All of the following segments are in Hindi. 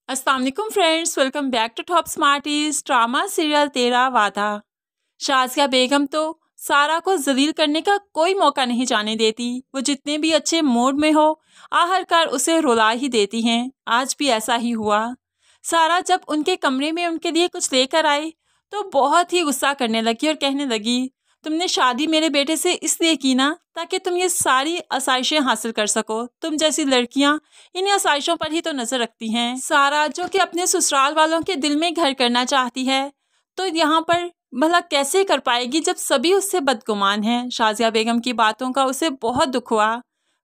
अस्सलाम वालेकुम friends, welcome back to top smarties. Drama serial Tera Wada. Shazia बेगम तो सारा को जलील करने का कोई मौका नहीं जाने देती। वो जितने भी अच्छे मूड में हो आखिरकार उसे रुला ही देती हैं। आज भी ऐसा ही हुआ। सारा जब उनके कमरे में उनके लिए कुछ लेकर आई तो बहुत ही गुस्सा करने लगी और कहने लगी, तुमने शादी मेरे बेटे से इसलिए की ना ताकि तुम ये सारी आसाइशें हासिल कर सको। तुम जैसी लड़कियां इन आसाइशों पर ही तो नजर रखती हैं। सारा जो कि अपने ससुराल वालों के दिल में घर करना चाहती है, तो यहाँ पर भला कैसे कर पाएगी जब सभी उससे बदगुमान हैं। शाज़िया बेगम की बातों का उसे बहुत दुख हुआ।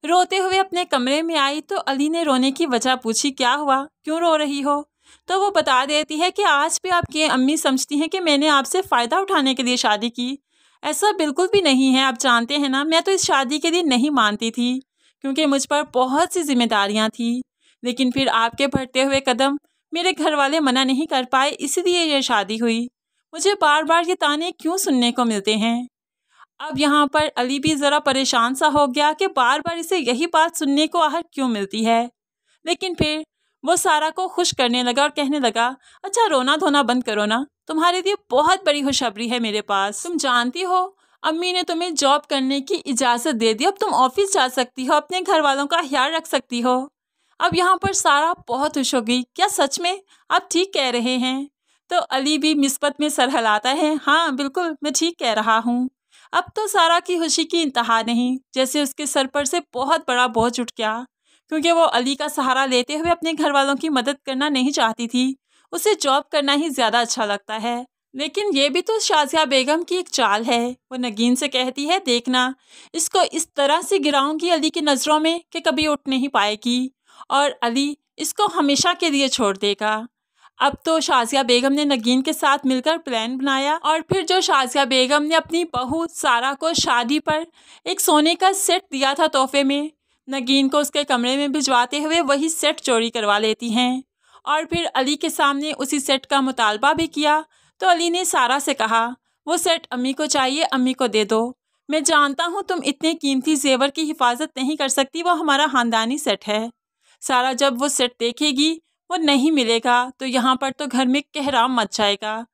रोते हुए अपने कमरे में आई तो अली ने रोने की वजह पूछी, क्या हुआ, क्यों रो रही हो? तो वो बता देती है कि आज भी आपकी अम्मी समझती हैं कि मैंने आपसे फ़ायदा उठाने के लिए शादी की। ऐसा बिल्कुल भी नहीं है। आप जानते हैं ना, मैं तो इस शादी के लिए नहीं मानती थी क्योंकि मुझ पर बहुत सी जिम्मेदारियां थी। लेकिन फिर आपके बढ़ते हुए कदम मेरे घर वाले मना नहीं कर पाए, इसलिए ये शादी हुई। मुझे बार बार ये ताने क्यों सुनने को मिलते हैं? अब यहाँ पर अली भी ज़रा परेशान सा हो गया कि बार बार इसे यही बात सुनने को आहर क्यों मिलती है। लेकिन फिर वो सारा को खुश करने लगा और कहने लगा, अच्छा रोना धोना बंद करो ना, तुम्हारे लिए बहुत बड़ी खुशखबरी है मेरे पास। तुम जानती हो अम्मी ने तुम्हें जॉब करने की इजाज़त दे दी। अब तुम ऑफिस जा सकती हो, अपने घर वालों का ख्याल रख सकती हो। अब यहाँ पर सारा बहुत खुश हो गई। क्या सच में आप ठीक कह रहे हैं? तो अली भी निस्बत में सर हिलाता है, हाँ बिल्कुल मैं ठीक कह रहा हूँ। अब तो सारा की खुशी की इंतहा नहीं, जैसे उसके सर पर से बहुत बड़ा बोझ उठ गया, क्योंकि वो अली का सहारा लेते हुए अपने घर वालों की मदद करना नहीं चाहती थी। उसे जॉब करना ही ज़्यादा अच्छा लगता है। लेकिन ये भी तो शाज़िया बेगम की एक चाल है। वो नगीन से कहती है, देखना इसको इस तरह से गिराऊंगी अली की नज़रों में कि कभी उठ नहीं पाएगी और अली इसको हमेशा के लिए छोड़ देगा। अब तो शाज़िया बेगम ने नगीन के साथ मिलकर प्लान बनाया और फिर जो शाज़िया बेगम ने अपनी बहू सारा को शादी पर एक सोने का सेट दिया था तोहफे में, नगीन को उसके कमरे में भिजवाते हुए वही सेट चोरी करवा लेती हैं। और फिर अली के सामने उसी सेट का मुतालबा भी किया। तो अली ने सारा से कहा, वो सेट अम्मी को चाहिए, अम्मी को दे दो। मैं जानता हूँ तुम इतने कीमती जेवर की हिफाजत नहीं कर सकती, वो हमारा ख़ानदानी सेट है। सारा जब वो सेट देखेगी वो नहीं मिलेगा तो यहाँ पर तो घर में कहराम मच जाएगा,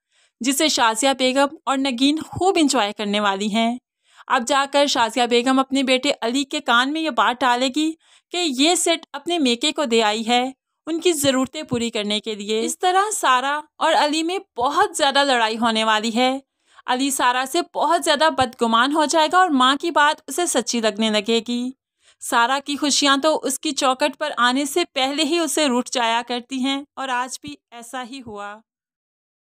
जिसे शाज़िया बेगम और नगीन खूब इंजॉय करने वाली हैं। अब जाकर शाज़िया बेगम अपने बेटे अली के कान में ये बात डालेगी कि ये सेट अपने मेके को दे आई है उनकी ज़रूरतें पूरी करने के लिए। इस तरह सारा और अली में बहुत ज़्यादा लड़ाई होने वाली है। अली सारा से बहुत ज़्यादा बदगुमान हो जाएगा और माँ की बात उसे सच्ची लगने लगेगी। सारा की खुशियाँ तो उसकी चौखट पर आने से पहले ही उसे रूठ जाया करती हैं और आज भी ऐसा ही हुआ।